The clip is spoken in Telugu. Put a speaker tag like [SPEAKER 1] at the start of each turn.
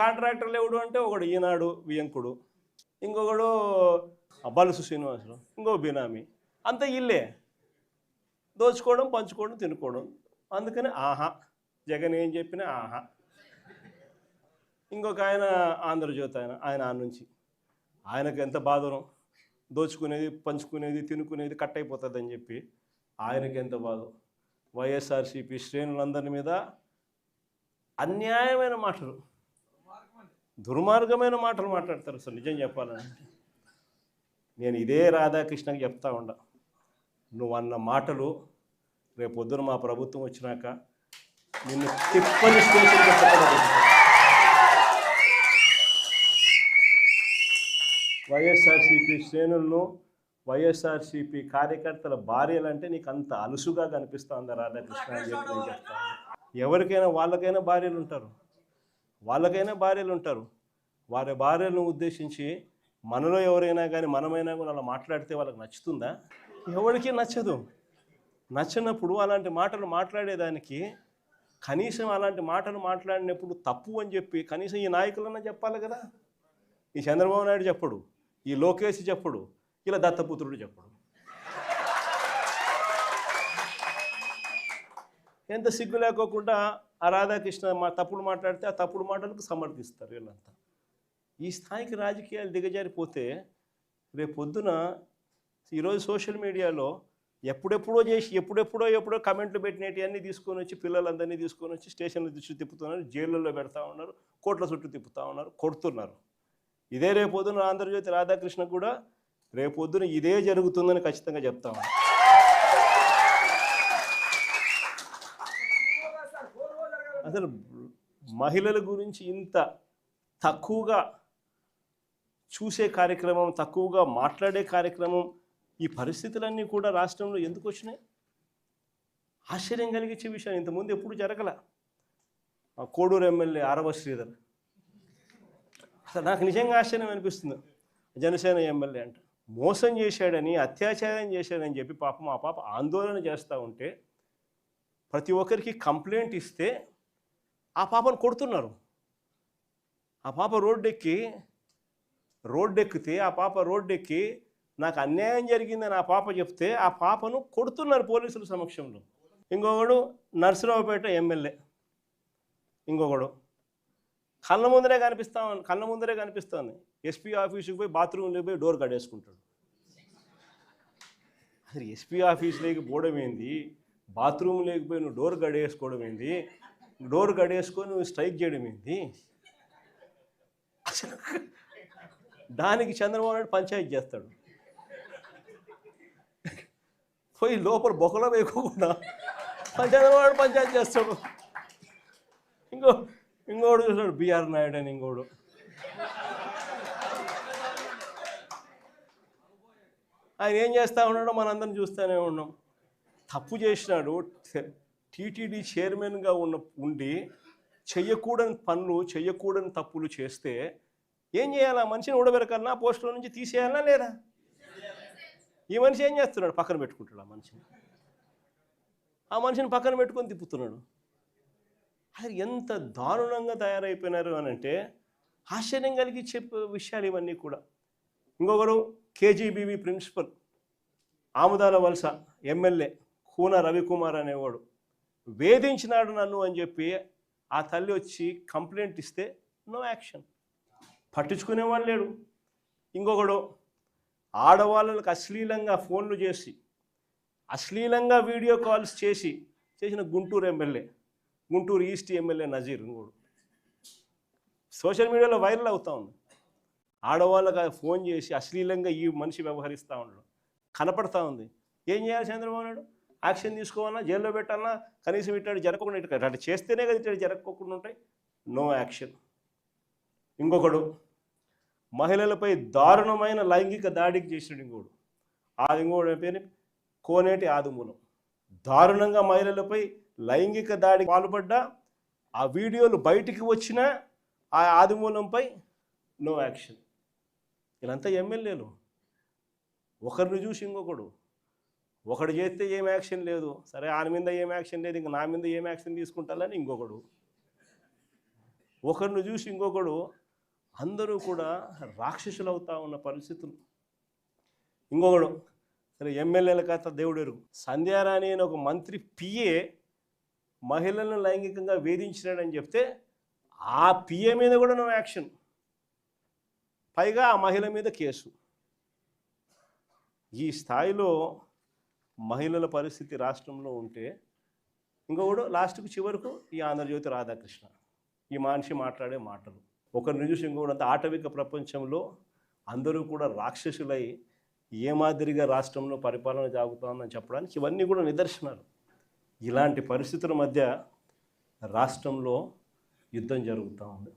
[SPEAKER 1] కాంట్రాక్టర్లు ఎవడు అంటే ఒకడు ఈనాడు వియంకుడు, ఇంకొకడు బలుసు శ్రీనివాసులు, ఇంకో బినామీ, అంత ఇల్లే దోచుకోవడం, పంచుకోవడం, తినుకోవడం. అందుకని ఆహా జగన్ ఏం చెప్పినా ఆహా. ఇంకొక ఆయన ఆంధ్రజ్యోతి ఆయన ఆ నుంచి ఆయనకు ఎంత బాధను, దోచుకునేది, పంచుకునేది, తినుకునేది కట్ అయిపోతుందని చెప్పి ఆయనకి ఎంత బాధ. వైఎస్ఆర్సీపీ శ్రేణులందరి మీద అన్యాయమైన మాటలు, దుర్మార్గమైన మాటలు మాట్లాడతారు. అసలు నిజం చెప్పాలని నేను ఇదే రాధాకృష్ణకి చెప్తా ఉండ, నువ్వు అన్న మాటలు రేపొద్దున మా ప్రభుత్వం వచ్చినాక నిన్ను తిప్పని స్టేషన్కి చెప్పడం. వైఎస్ఆర్సీపీ శ్రేణులను, వైఎస్ఆర్సీపీ కార్యకర్తల భార్యలంటే నీకు అంత అలుసుగా కనిపిస్తుందా రాధాకృష్ణ అని చెప్పి నేను చెప్తాను. ఎవరికైనా వాళ్ళకైనా భార్యలు ఉంటారు, వారి భార్యలను ఉద్దేశించి మనలో ఎవరైనా కానీ మనమైనా కూడా అలా మాట్లాడితే వాళ్ళకి నచ్చుతుందా? ఎవరికి నచ్చదు. నచ్చినప్పుడు అలాంటి మాటలు మాట్లాడేదానికి కనీసం అలాంటి మాటలు మాట్లాడినప్పుడు తప్పు అని చెప్పి కనీసం ఈ నాయకులన్నా చెప్పాలి కదా. ఈ చంద్రబాబు నాయుడు చెప్పడు, ఈ లోకేష్ చెప్పడు, ఇలా దత్తపుత్రుడు చెప్పడు. ఎంత సిగ్గు లేకోకుండా ఆ రాధాకృష్ణ తప్పుడు మాట్లాడితే ఆ తప్పుడు మాటలకు సమర్థిస్తారు వీళ్ళంతా. ఈ స్థాయికి రాజకీయాలు దిగజారిపోతే రేపు పొద్దున ఈరోజు సోషల్ మీడియాలో ఎప్పుడెప్పుడో కమెంట్లు పెట్టినవి తీసుకొని వచ్చి పిల్లలందరినీ తీసుకొని వచ్చి స్టేషన్ల చుట్టూ తిప్పుతున్నారు, జైళ్ళల్లో పెడతా ఉన్నారు, కోట్ల చుట్టూ తిప్పుతూ ఉన్నారు, కొడుతున్నారు. ఇదే రేపొద్దున ఆంధ్రజ్యోతి రాధాకృష్ణ కూడా రేపొద్దున ఇదే జరుగుతుందని ఖచ్చితంగా చెప్తా ఉన్నాను. అసలు మహిళల గురించి ఇంత తక్కువగా చూసే కార్యక్రమం, తక్కువగా మాట్లాడే కార్యక్రమం, ఈ పరిస్థితులన్నీ కూడా రాష్ట్రంలో ఎందుకు వచ్చినాయి? ఆశ్చర్యం కలిగించే విషయం. ఇంతకుముందు ఎప్పుడు జరగల. కోడూరు ఎమ్మెల్యే ఆరవ శ్రీధర్, అసలు నాకు నిజంగా ఆశ్చర్యం అనిపిస్తుంది. జనసేన ఎమ్మెల్యే అంట మోసం చేశాడని, అత్యాచారం చేశాడని చెప్పి పాపం ఆ పాప ఆందోళన చేస్తూ ఉంటే ప్రతి ఒక్కరికి కంప్లైంట్ ఇస్తే ఆ పాపను కొడుతున్నారు. ఆ పాప రోడ్డెక్కితే ఆ పాప రోడ్డెక్కి నాకు అన్యాయం జరిగిందని ఆ పాప చెప్తే ఆ పాపను కొడుతున్నారు పోలీసుల సమక్షంలో. ఇంకొకడు నర్సరావుపేట ఎమ్మెల్యే, ఇంకొకడు కళ్ళ ముందరే కనిపిస్తుంది. ఎస్పీ ఆఫీసుకి పోయి బాత్రూంలోకి పోయి డోర్ కడేసుకుంటాడు. అసలు ఎస్పీ ఆఫీసులోకి పోవడం ఏంది, బాత్రూంలోకి పోయి నువ్వు డోర్ కడేసుకోవడం ఏంది, డోర్ కడేసుకొని నువ్వు స్ట్రైక్ చేయడం ఏంది? అసలు దానికి చంద్రబాబు నాయుడు పంచాయతీ చేస్తాడు. పోయి లోపల బొక్కలో వేయకుండా చంద్రబాబు నాయుడు పంచాయతీ చేస్తాడు. ఇంకోడు చూస్తాడు బిఆర్ నాయుడు అని, ఇంకోడు ఆయన ఏం చేస్తూ ఉన్నాడో మనందరం చూస్తూనే ఉన్నాం. తప్పు చేసినాడు. టీటీడీ చైర్మన్గా ఉండి చెయ్యకూడని పనులు, చెయ్యకూడని తప్పులు చేస్తే ఏం చేయాలి? ఆ మనిషిని ఊడబెరకాలన్నా, పోస్టులో నుంచి తీసేయాలన్నా లేదా? ఈ మనిషి ఏం చేస్తున్నాడు? పక్కన పెట్టుకుంటాడు ఆ మనిషిని పక్కన పెట్టుకొని తిప్పుతున్నాడు. అది ఎంత దారుణంగా తయారైపోయినారు అని అంటే ఆశ్చర్యం కలిగించే విషయాలు ఇవన్నీ కూడా. ఇంకొకరు కేజీబీవీ ప్రిన్సిపల్, ఆముదాల వలస ఎమ్మెల్యే కూన రవికుమార్ అనేవాడు వేధించినాడు నన్ను అని చెప్పి ఆ తల్లి వచ్చి కంప్లైంట్ ఇస్తే నో యాక్షన్, పట్టించుకునేవాడు లేడు. ఇంకొకడు ఆడవాళ్ళకు అశ్లీలంగా ఫోన్లు చేసి, అశ్లీలంగా వీడియో కాల్స్ చేసిన Guntur MLA, Guntur east MLA Nazeer ఇంకోడు సోషల్ మీడియాలో వైరల్ అవుతూ ఉంది. ఆడవాళ్ళకి ఫోన్ చేసి అశ్లీలంగా ఈ మనిషి వ్యవహరిస్తూ ఉండడం కనపడతా ఉంది. ఏం చేయాలి చంద్రబాబు నాయుడు? యాక్షన్ తీసుకోవాలన్నా, జైల్లో పెట్టాలన్నా, కనీసం ఇట్లా జరగకుండా అట్లా చేస్తేనే కదా ఇట్లా జరగకుండా ఉంటాయి. No action. ఇంకొకడు మహిళలపై దారుణమైన లైంగిక దాడికి చేసినాడు. ఇంకోడు పేరు కోనేటి ఆదిమూలం. దారుణంగా మహిళలపై లైంగిక దాడికి పాల్పడ్డా ఆ వీడియోలు బయటికి వచ్చినా ఆ ఆదిమూలంపై నో యాక్షన్. వీళ్ళంతా ఎమ్మెల్యేలు. ఒకరిని చూసి ఇంకొకడు, ఒకడు చేస్తే ఏం యాక్షన్ లేదు, సరే ఆయన మీద ఏం యాక్షన్ లేదు, ఇంక నా మీద ఏం యాక్షన్ తీసుకుంటారని ఇంకొకడు, ఒకరిని చూసి ఇంకొకడు అందరూ కూడా రాక్షసులు అవుతా ఉన్న పరిస్థితులు. ఇంకొకడు సరే ఎమ్మెల్యేల కథ దేవుడు ఎరుగు. సంధ్యారాణి అని ఒక మంత్రి పిఏ మహిళలను లైంగికంగా వేధించినాడని చెప్తే ఆ పిఏ మీద కూడా నో యాక్షన్, పైగా ఆ మహిళ మీద కేసు. ఈ స్థాయిలో మహిళల పరిస్థితి రాష్ట్రంలో ఉంటే ఇంకొకడు లాస్ట్కు చివరకు ఈ ఆంధ్రజ్యోతి రాధాకృష్ణ, ఈ మనిషి మాట్లాడే మాటలు. ఒకరిని చూసి ఇంకొకటి ఆటవిక ప్రపంచంలో అందరూ కూడా రాక్షసులై ఏ మాదిరిగా రాష్ట్రంలో పరిపాలన సాగుతోందని చెప్పడానికి ఇవన్నీ కూడా నిదర్శనాలు. ఇలాంటి పరిస్థితుల మధ్య రాష్ట్రంలో యుద్ధం జరుగుతూ ఉంది.